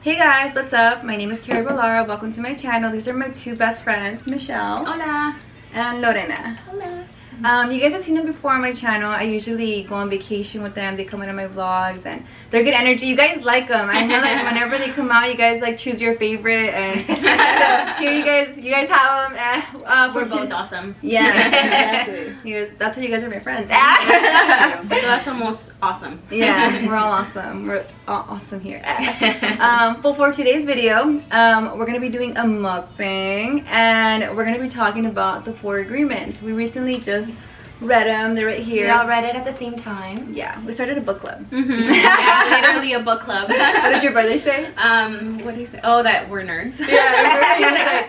Hey guys, what's up? My name is Carrie Balara. Welcome to my channel. These are my two best friends, Michelle. Hola. And Lorena. Hola. You guys have seen them before on my channel. I usually go on vacation with them. They come into my vlogs and they're good energy. You guys like them. I know that whenever they come out, you guys like choose your favorite, and so here you guys have them. We're both awesome. Yeah, exactly. That's why you guys are my friends. That's almost awesome. Yeah, we're all awesome. We're all awesome here. But for today's video, we're gonna be doing a mukbang, and we're gonna be talking about the 4 agreements. We recently just read them. They're right here. We all read it at the same time. Yeah, we started a book club. Yeah, literally a book club. What did your brother say? What did he say? Oh, that we're nerds. Yeah,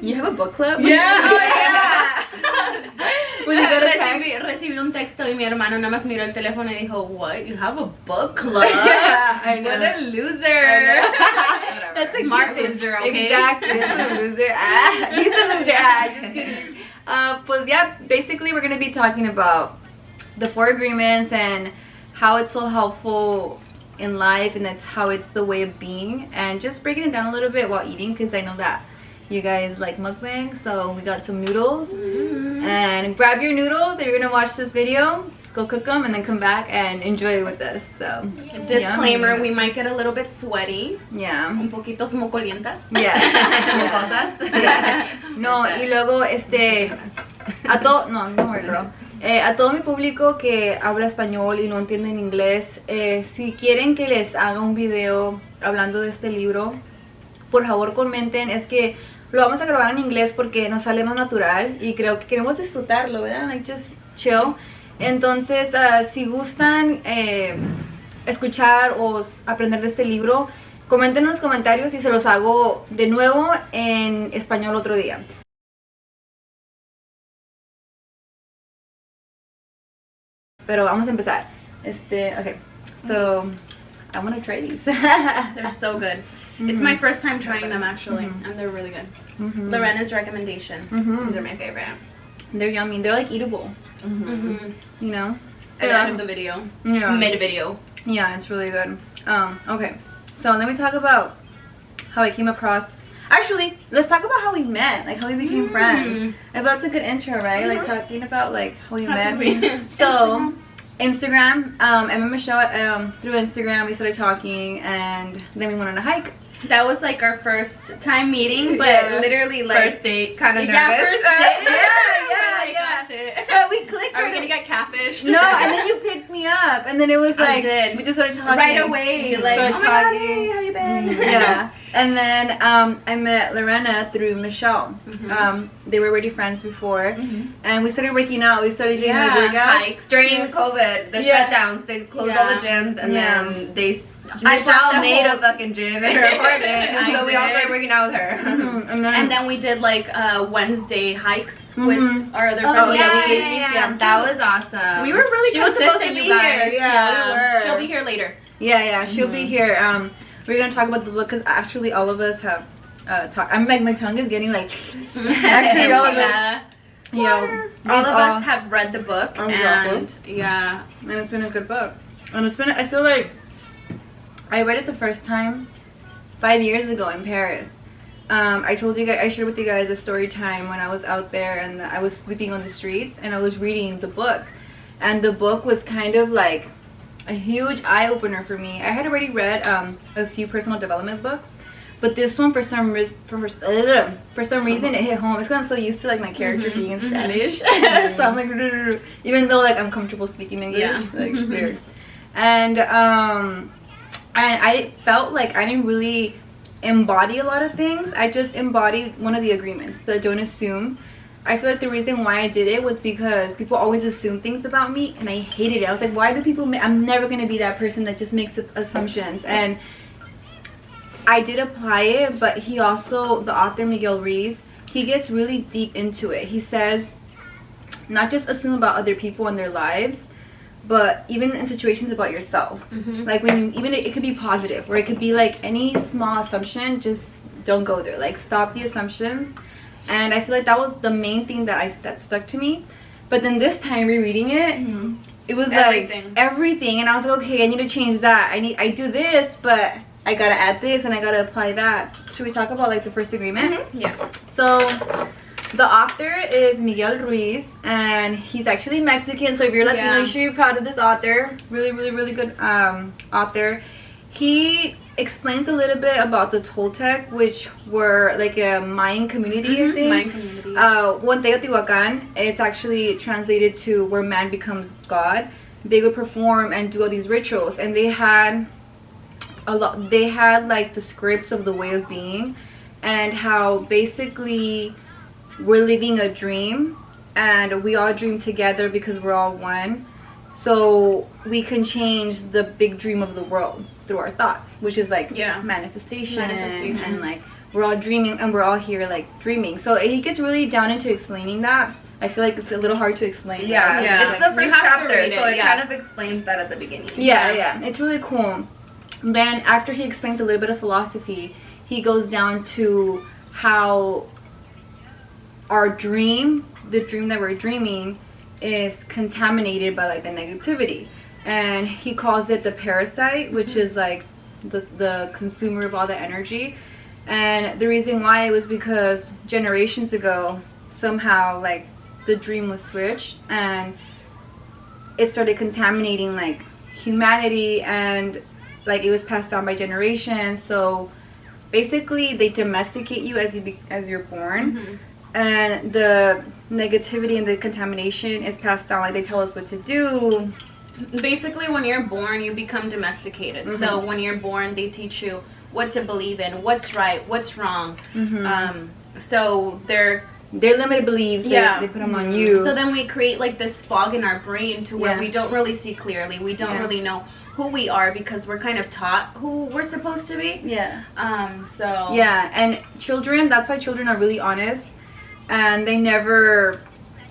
you have a book club? Yeah. Oh, yeah. When you go to recibí un texto y mi hermano nada más miró el teléfono y dijo, what? You have a book club? Yeah, I know. What a loser. That's a smart loser, okay? Exactly. That's a loser. He's a loser. Just kidding. Pues yeah, basically we're going to be talking about the 4 agreements and how it's so helpful in life, and that's how it's the way of being, and just breaking it down a little bit while eating, because I know that you guys like mukbang. So we got some noodles, and grab your noodles if you're gonna watch this video. Go cook them and then come back and enjoy with us. So disclaimer, yummy. we might get a little bit sweaty. Yeah. Un poquito smocolientas. Yeah. Yeah. No, y luego a todo mi público que habla español y no entiende inglés, si quieren que les haga un video hablando de este libro, por favor comenten. Es que lo vamos a grabar en inglés porque nos sale más natural y creo que queremos disfrutarlo, ¿verdad? Like just chill. Entonces, si gustan escuchar o aprender de este libro, comenten en los comentarios y se los hago de nuevo en español otro día. Pero vamos a empezar. Okay, so I want to try these. They're so good. It's my first time trying them, actually, and they're really good. Lorena's recommendation. These are my favorite. They're yummy. They're like eatable. You know? At the end of the video. Yeah. Made a video. Yeah, it's really good. Okay, so let me talk about how I came across. Actually, let's talk about how we met, like how we became friends. I thought that's a good intro, right? Like talking about like how we met. So Instagram, Emma and Michelle, through Instagram we started talking, and then we went on a hike. That was like our first time meeting, but literally like first date, kind of nervous. Yeah, first date. Yeah. But we clicked. Are we gonna get catfished? No, and then you picked me up, and then it was like did. we just started talking Right away. Like, started oh my God, talking. hey, how you been? Yeah. And then I met Lorena through Michelle. They were already friends before, and we started working out. We started doing like workouts hikes during COVID, the shutdowns. They closed all the gyms, and then they. Michelle made a fucking gym in her apartment, and so we all started working out with her. And then we did like Wednesday hikes with our other friends. Yeah, that was awesome. We were really She was supposed to be you guys. here. Yeah, we were. She'll be here later. Yeah, she'll be here. We're gonna talk about the book because actually all of us have talked. I'm like, my tongue is getting like. Actually, all of us. Yeah, all of us have read the book, and and it's been a good book. And it's been. I feel like I read it the first time 5 years ago in Paris. I told you guys, I shared with you guys a story time when I was out there and I was sleeping on the streets and I was reading the book, and the book was kind of like a huge eye-opener for me. I had already read a few personal development books, but this one for some reason it hit home. It's because I'm so used to like my character being in Spanish. So I'm like, even though like I'm comfortable speaking English, like it's weird. And I felt like I didn't really embody a lot of things. I just embodied one of the agreements, the don't assume. I feel like the reason why I did it was because people always assume things about me, and I hated it. I was like, why do people I'm never going to be that person that just makes assumptions. And I did apply it, but he also, the author Miguel Ruiz, he gets really deep into it. He says, not just assume about other people and their lives, but even in situations about yourself. Like when you, even it could be positive, or it could be like any small assumption, just don't go there. Like stop the assumptions. And I feel like that was the main thing that stuck to me. But then this time rereading it, it was everything. Like everything, and I was like, okay, I need to change that. I do this, but I gotta add this and I gotta apply that. Should we talk about like the first agreement? Yeah. So the author is Miguel Ruiz, and he's actually Mexican. So if you're Latino, you should be proud of this author. Really, really, really good author. He explains a little bit about the Toltec, which were like a Mayan community, I think. Mayan community. One Teotihuacan. It's actually translated to where man becomes God. They would perform and do all these rituals, and they had they had like the scripts of the way of being, and how basically we're living a dream and we all dream together because we're all one. So we can change the big dream of the world through our thoughts, which is like manifestation and like we're all dreaming and we're all here like dreaming. So he gets really down into explaining that. I feel like it's a little hard to explain. Yeah, it's the first chapter, so it yeah. kind of explains that at the beginning. Yeah, it's really cool. Then after he explains a little bit of philosophy, he goes down to how our dream, the dream that we're dreaming, is contaminated by like the negativity, and he calls it the parasite, which is like the consumer of all the energy. And the reason why it was because generations ago somehow like the dream was switched and it started contaminating like humanity, and like it was passed down by generations. So basically they domesticate you as you're born, and the negativity and the contamination is passed down. Like they tell us what to do. Basically, when you're born, you become domesticated. So when you're born, they teach you what to believe in, what's right, what's wrong. So they're limited beliefs. They put them on you. So then we create like this fog in our brain to where we don't really see clearly. We don't really know who we are because we're kind of taught who we're supposed to be. So and children, that's why children are really honest, and they never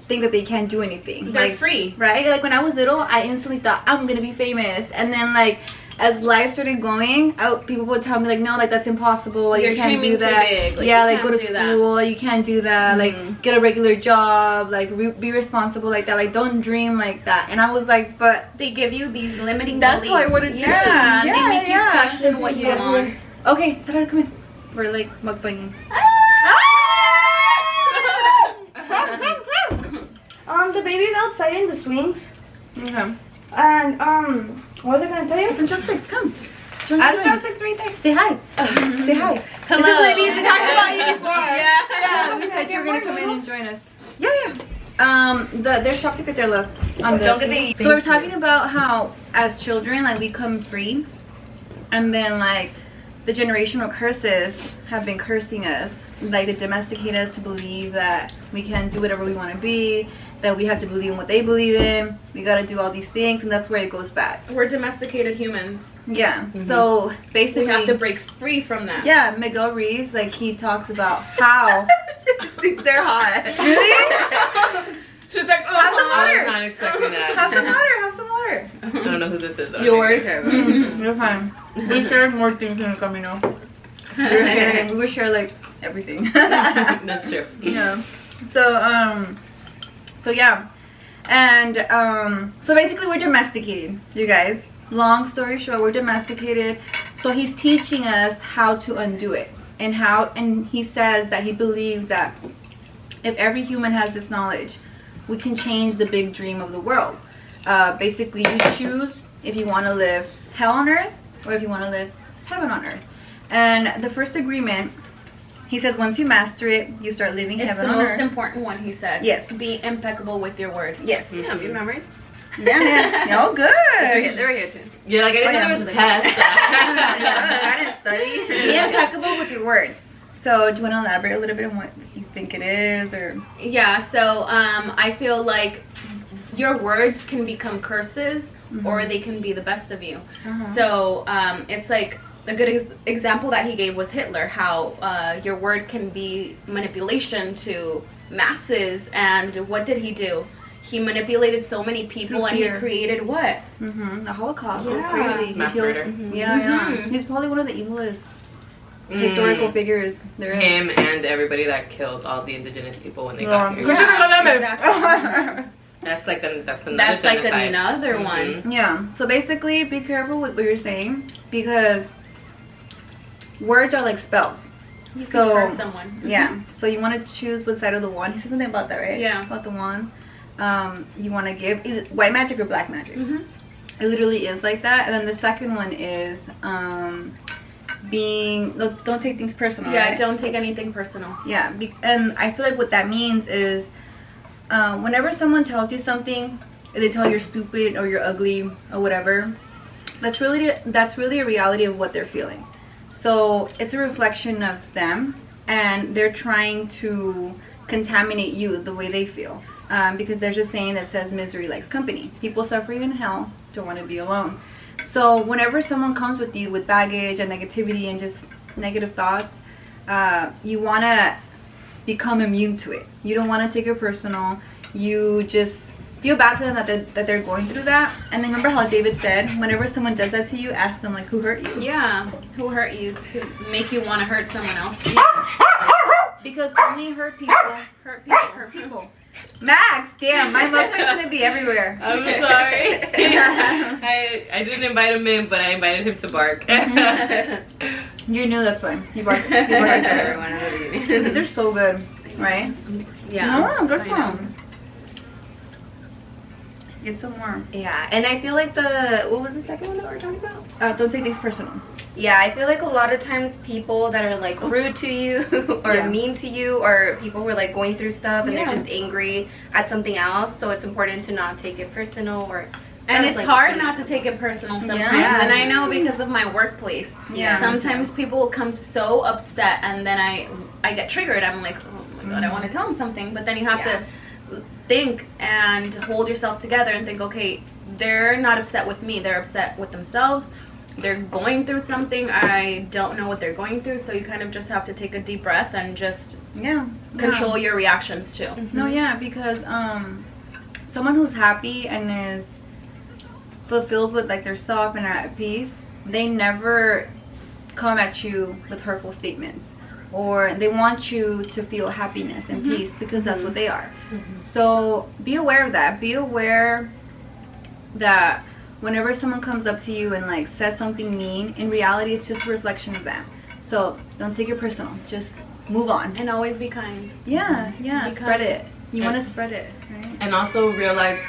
think that they can't do anything. They're like, free, right? Like when I was little, I instantly thought I'm gonna be famous, and then like as life started going, people would tell me like, no, like that's impossible. Like, you can't do that. Too big. Like, like go to school. Like, you can't do that. Like get a regular job. Like be responsible like that. Like don't dream like that. And I was like, but they give you these limiting that's beliefs. how I wouldn't. They make you question what you want. Okay, Tara, come in. We're like mukbanging. The baby's outside in the swings. Okay. And what was I gonna tell you? Some chopsticks, come. I have chopsticks right there. Say hi. Say hi. Hello. This is Libby. We talked about you before. Yeah. We said you were gonna come in and join us. There's chopsticks right there, look. On the. Don't get the. So we're talking about how as children, like we come free, and then like the generational curses have been cursing us. Like they domesticate us to believe that we can do whatever we want to be, that we have to believe in what they believe in, we gotta do all these things, and that's where it goes bad. We're domesticated humans. So basically we have to break free from that. Miguel Ruiz, like he talks about how Thinks they're hot. really. She's like, Have some I water. was not expecting that. Have some water. Have some water. I don't know who this is though. Yours. You're fine. We shared more things in the camino. We would share like everything. That's true. So yeah, and so basically we're domesticated, you guys. Long story short, we're domesticated. So he's teaching us how to undo it, and he says that he believes that if every human has this knowledge, we can change the big dream of the world. Basically, you choose if you want to live hell on earth or if you want to live heaven on earth. And the first agreement, he says, once you master it, you start living heaven on earth. It's the most important one, he said. Yes. Be impeccable with your word. Yes. Yeah, have you memorized? No, good. They're here too. You're like, I didn't know there was a test. I didn't study. Be impeccable with your words. So, do you want to elaborate a little bit on what you think it is, or? Yeah, so I feel like your words can become curses, or they can be the best of you. So it's like a good example that he gave was Hitler, how your word can be manipulation to masses. And what did he do? He manipulated so many people, and he created what? The Holocaust. It was crazy. Mass murder. He's probably one of the evilest historical figures there is. Him and everybody that killed all the indigenous people when they got here. Exactly. That's like another That's like genocide. another one. Yeah. So basically, be careful with what you're saying, because words are like spells. You So can curse someone. yeah, so you want to choose what side of the wand. He said something about that, right? Yeah. About the wand. You want to give either white magic or black magic. It literally is like that. And then the second one is don't take things personal. Yeah, right? don't take anything personal. Yeah, and I feel like what that means is whenever someone tells you something, they tell you're stupid or you're ugly or whatever, that's really a reality of what they're feeling. So it's a reflection of them, and they're trying to contaminate you the way they feel. Because there's a saying that says misery likes company. People suffering in hell don't want to be alone. So whenever someone comes with you with baggage and negativity and just negative thoughts, you want to become immune to it. You don't want to take it personal. You just feel bad for them that they're going through that. And then remember how David said, whenever someone does that to you, ask them like, who hurt you? Yeah, who hurt you to make you want to hurt someone else? Yeah. Because only hurt people. Max, damn, my mukbang's gonna be everywhere. I'm sorry. I didn't invite him in, but I invited him to bark. You're new, that's why. He barked Everyone at everyone in the beginning. These are so good, right? Yeah. No, good I for know. them. Get some more. Yeah, and I feel like what was the second one that we were talking about? Don't take things personal. Yeah, I feel like a lot of times people that are like rude to you or Yeah. mean to you, or people who are like going through stuff and Yeah. they're just angry at something else, so it's important to not take it personal or And kind of it's like- hard not to take it personal sometimes. Yeah. And I know because of my workplace. Yeah. Sometimes people will come so upset and then I get triggered. I'm like, oh my god, I want to tell them something. But then you have to think and hold yourself together and think, okay, they're not upset with me. They're upset with themselves. They're going through something. I don't know what they're going through. So you kind of just have to take a deep breath and just control your reactions too. No, yeah, because someone who's happy and is fulfilled with like their self and are at peace, they never come at you with hurtful statements, or they want you to feel happiness and peace because that's what they are. So be aware of that. Be aware that whenever someone comes up to you and like says something mean, in reality it's just a reflection of them. So don't take it personal. Just move on. And always be kind. Yeah, Be spread kind. it. You want to spread it, right? And also realize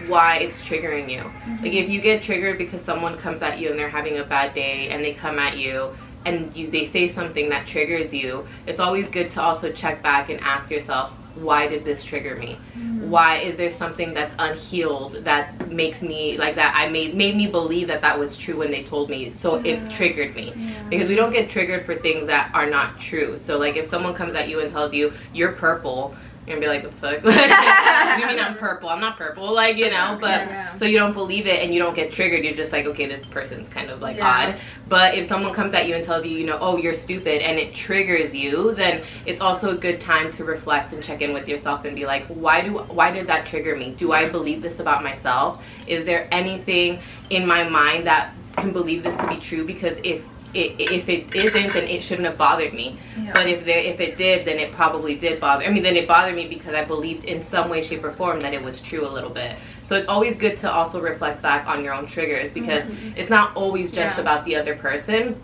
why it's triggering you. Like if you get triggered because someone comes at you and they're having a bad day and they come at you and they say something that triggers you, it's always good to also check back and ask yourself, why did this trigger me? Why is there something that's unhealed that makes me like that? Made me believe that was true when they told me, so it triggered me. Because we don't get triggered for things that are not true. So like if someone comes at you and tells you you're purple, you're gonna be like, what the fuck? What do you mean I'm purple? I'm not purple, like, you know. But so you don't believe it and you don't get triggered. You're just like, okay, this person's kind of like odd. But if someone comes at you and tells you, you know, oh, you're stupid, and it triggers you, then it's also a good time to reflect and check in with yourself and be like, why did that trigger me? Do I believe this about myself? Is there anything in my mind that can believe this to be true? Because if it isn't, then it shouldn't have bothered me. But if it did, then it probably did bother. I mean, then it bothered me because I believed in some way, shape, or form that it was true a little bit. So it's always good to also reflect back on your own triggers, because it's not always just about the other person.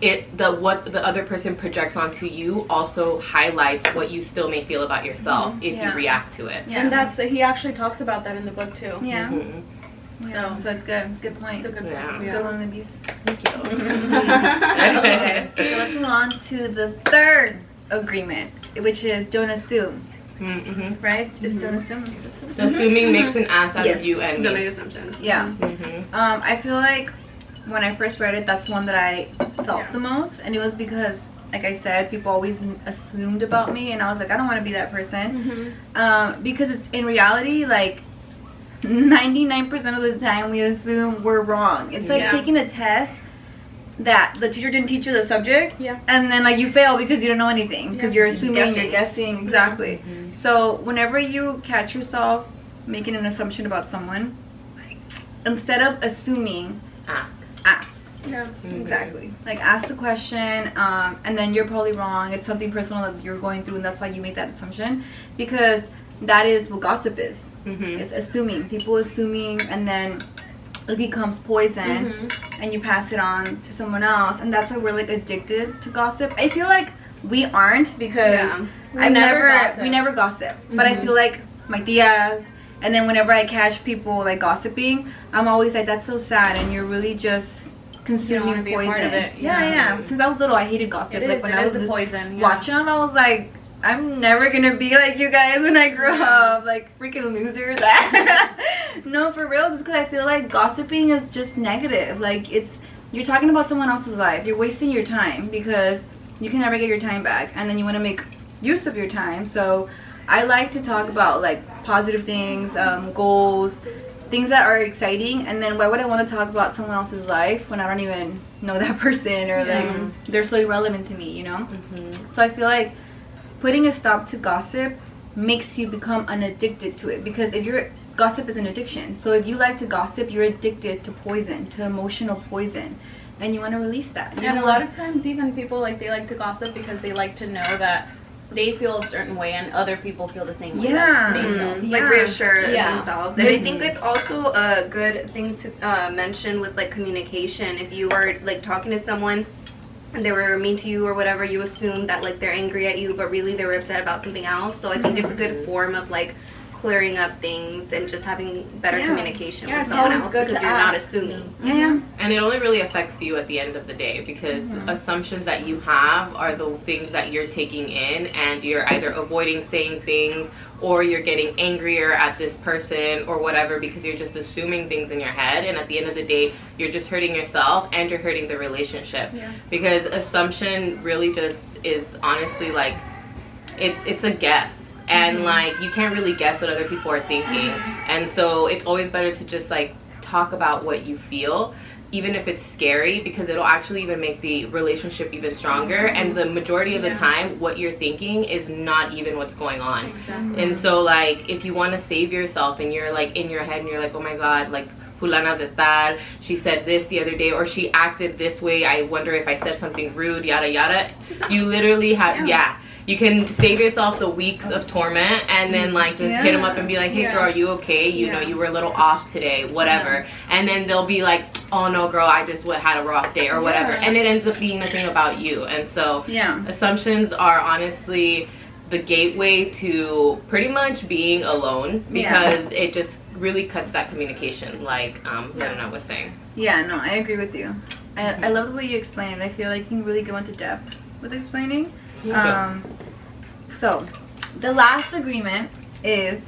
What the other person projects onto you also highlights what you still may feel about yourself if you react to it. And he actually talks about that in the book too. So it's good. It's a good point. It's a good point. Good one, Libby's. Thank you. Okay, so let's move on to the third agreement, which is don't assume. Right? Just don't assume. Assuming makes an ass out of you and Don't me. make assumptions. Yeah. I feel like when I first read it, that's the one that I felt the most, and it was because, like I said, people always assumed about me, and I was like, I don't want to be that person. Because it's, in reality, like 99% of the time we assume we're wrong. It's like taking a test that the teacher didn't teach you the subject, and then like you fail because you don't know anything, because you're assuming, you're guessing. Exactly. So whenever you catch yourself making an assumption about someone, instead of assuming, ask. Exactly. Like ask the question, and then you're probably wrong. It's something personal that you're going through, and that's why you make that assumption, because that is what gossip is. It's assuming. People assuming, and then it becomes poison and you pass it on to someone else, and that's why we're like addicted to gossip. I feel like we aren't, because we never gossip. But I feel like my tias, and then whenever I catch people like gossiping, I'm always like, that's so sad, and you're really just consuming be a poison. part of it. Yeah. Since I was little, I hated gossip. It like is, when it I was is a poison. watching them, I was like, I'm never gonna be like you guys when I grow up, like freaking losers. No, for real, it's because I feel like gossiping is just negative. Like you're talking about someone else's life. You're wasting your time because you can never get your time back, and then you want to make use of your time. So I like to talk about like positive things, goals, things that are exciting. And then why would I want to talk about someone else's life when I don't even know that person, or like they're so irrelevant to me, you know? So I feel like putting a stop to gossip makes you become unaddicted to it, because gossip is an addiction. So if you like to gossip, you're addicted to poison, to emotional poison, and you want to release that. And a lot of times even people they like to gossip because they like to know that they feel a certain way and other people feel the same way that they feel. Like reassure themselves. And I think it's also a good thing to mention with like communication. If you are like talking to someone and they were mean to you or whatever, you assume that like they're angry at you, but really they were upset about something else. So I think it's a good form of like clearing up things and just having better communication with someone else, because you're not assuming. And it only really affects you at the end of the day, because assumptions that you have are the things that you're taking in, and you're either avoiding saying things, or you're getting angrier at this person or whatever, because you're just assuming things in your head. And at the end of the day, you're just hurting yourself and you're hurting the relationship, because assumption really just is honestly like it's a guess. And like you can't really guess what other people are thinking, and so it's always better to just like talk about what you feel, even if it's scary, because it'll actually even make the relationship even stronger. And the majority of the time what you're thinking is not even what's going on. And so like if you want to save yourself and you're like in your head and you're like, oh my god, like fulana de tal, she said this the other day, or she acted this way, I wonder if I said something rude, yada yada, you literally have you can save yourself the weeks of torment, and then like just hit them up and be like, hey girl, are you okay? You know, you were a little off today, whatever. And then they'll be like, oh no girl, I just had a rough day or whatever. And it ends up being the thing about you. And so assumptions are honestly the gateway to pretty much being alone, because it just really cuts that communication, like Lena was saying. Yeah, no, I agree with you. I love the way you explain it. I feel like you can really go into depth with explaining. So the last agreement is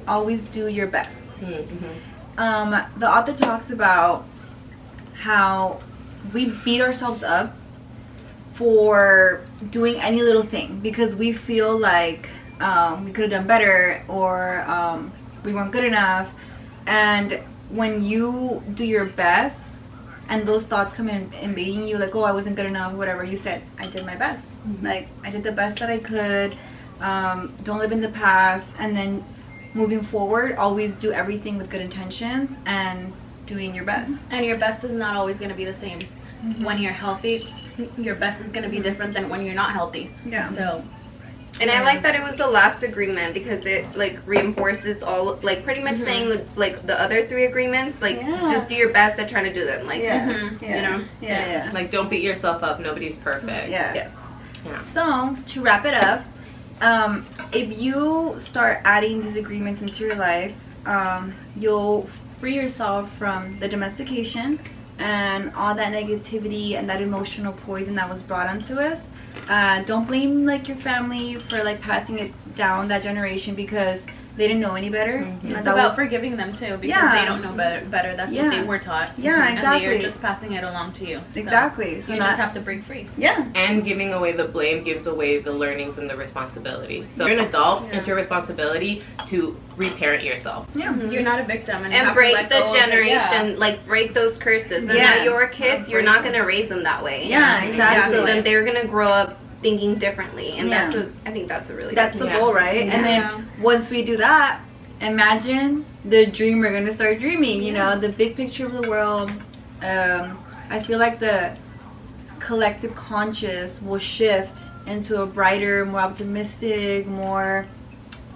always do your best. The author talks about how we beat ourselves up for doing any little thing because we feel like we could have done better, or we weren't good enough. And when you do your best and those thoughts come in invading you, like, oh, I wasn't good enough, whatever, you said, I did my best. Like, I did the best that I could. Don't live in the past. And then moving forward, always do everything with good intentions and doing your best. And your best is not always going to be the same. When you're healthy, your best is going to be different than when you're not healthy. So And I like that it was the last agreement, because it like reinforces all, like pretty much saying like the other 3 agreements, like just do your best at trying to do them, like you know. Like don't beat yourself up, nobody's perfect. So to wrap it up, if you start adding these agreements into your life, you'll free yourself from the domestication and all that negativity and that emotional poison that was brought onto us. Don't blame like your family for like passing it down that generation, because they didn't know any better. It's about forgiving them too, because they don't know better. That's what they were taught. Exactly. And they're just passing it along to you. Exactly. So you just have to break free. And giving away the blame gives away the learnings and the responsibility. So you're an adult, it's your responsibility to reparent yourself. You're not a victim. And break the generation, like break those curses. And now your kids, you're not going to raise them that way. Exactly. So then they're going to grow up thinking differently, and that's what I think that's a really that's the goal, right? And then once we do that, imagine the dream we're gonna start dreaming, you know, the big picture of the world. I feel like the collective conscious will shift into a brighter, more optimistic, more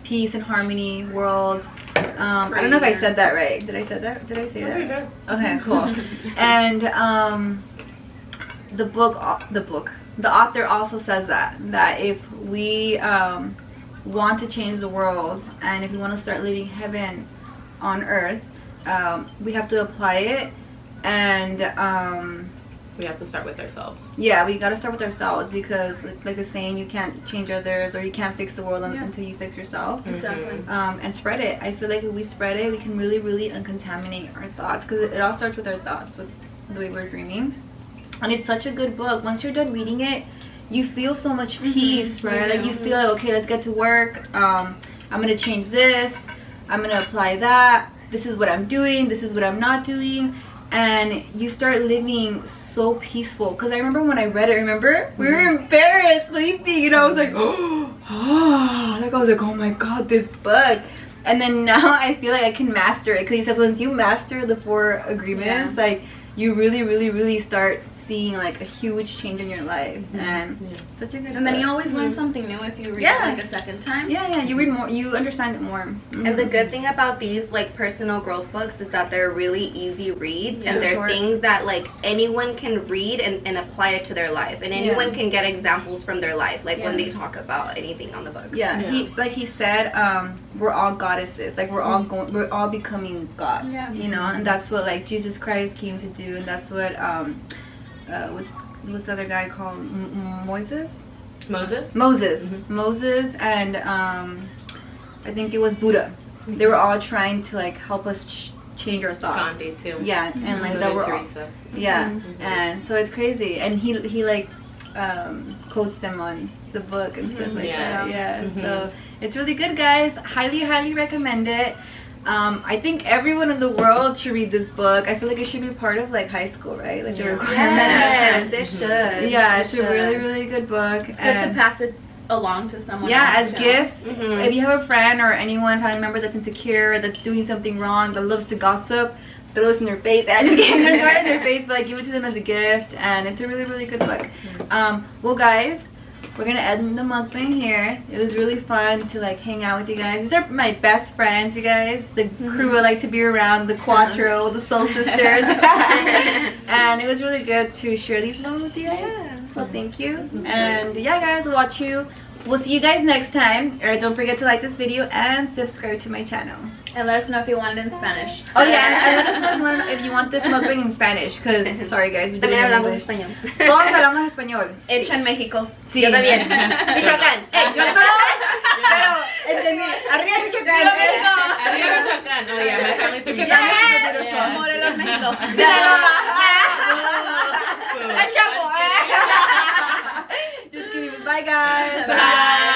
peace and harmony world. I don't know if I said that right. Did I say that? Did I say that? Okay, cool. And the author also says that if we want to change the world, and if we want to start living heaven on earth, we have to apply it, and we have to start with ourselves. Yeah, we got to start with ourselves, because like the saying, you can't change others, or you can't fix the world until you fix yourself. Exactly. And spread it. I feel like if we spread it, we can really, really uncontaminate our thoughts, because it all starts with our thoughts, with the way we're dreaming. And it's such a good book. Once you're done reading it, you feel so much peace, right? Like, you feel like, okay, let's get to work. I'm gonna change this. I'm gonna apply that. This is what I'm doing. This is what I'm not doing. And you start living so peaceful. Because I remember when I read it, remember? We were in Paris sleeping. You know, I was like, oh my God, this book. And then now I feel like I can master it. Because he says once you master the 4 agreements, like, you really, really, really start seeing like a huge change in your life. And such a good book. And then you always learn something new if you read it like a second time. Yeah, you read more, you understand it more. And the good thing about these like personal growth books is that they're really easy reads, and they're short. things that like anyone can read and apply it to their life, and anyone can get examples from their life, like when they talk about anything on the book. He said we're all goddesses, like we're all becoming gods, you know, and that's what like Jesus Christ came to do. And that's what what's the other guy called? Moses, and I think it was Buddha. They were all trying to like help us change our thoughts. Gandhi too. Yeah, and like that we're all, and so it's crazy. And he like quotes them on the book and stuff like that. So it's really good, guys. Highly recommend it. I think everyone in the world should read this book. I feel like it should be part of like high school, right? Like the requirement. Yes, it should. Yeah, it's a really, really good book. It's good to pass it along to someone as else, gifts. If you have a friend or anyone, family member that's insecure, that's doing something wrong, that loves to gossip, throw this in their face. I'm just kidding, not in their face, but like give it to them as a gift. And it's a really, really good book. Well, guys, we're gonna end the mukbang here. It was really fun to like hang out with you guys. These are my best friends, you guys. The crew I like to be around, the Quattro, the Soul Sisters. And it was really good to share these moments with you guys. So thank you. And yeah, guys, we'll see you guys next time. Or don't forget to like this video and subscribe to my channel. And let us know if you want it in Spanish. Oh yeah, and let us know if you want this mukbang in Spanish. Because, sorry guys, we También hablamos English. español. Todos hablamos español. Hecha en México. Sí. Yo también. Michoacán. Yo no. Pero, arriba Michoacán. Arriba Michoacán. Oh yeah, my family's from Michoacán. Michoacán. Morelos, México. Sinaloa. El Chapo. Just kidding. Bye guys. Bye.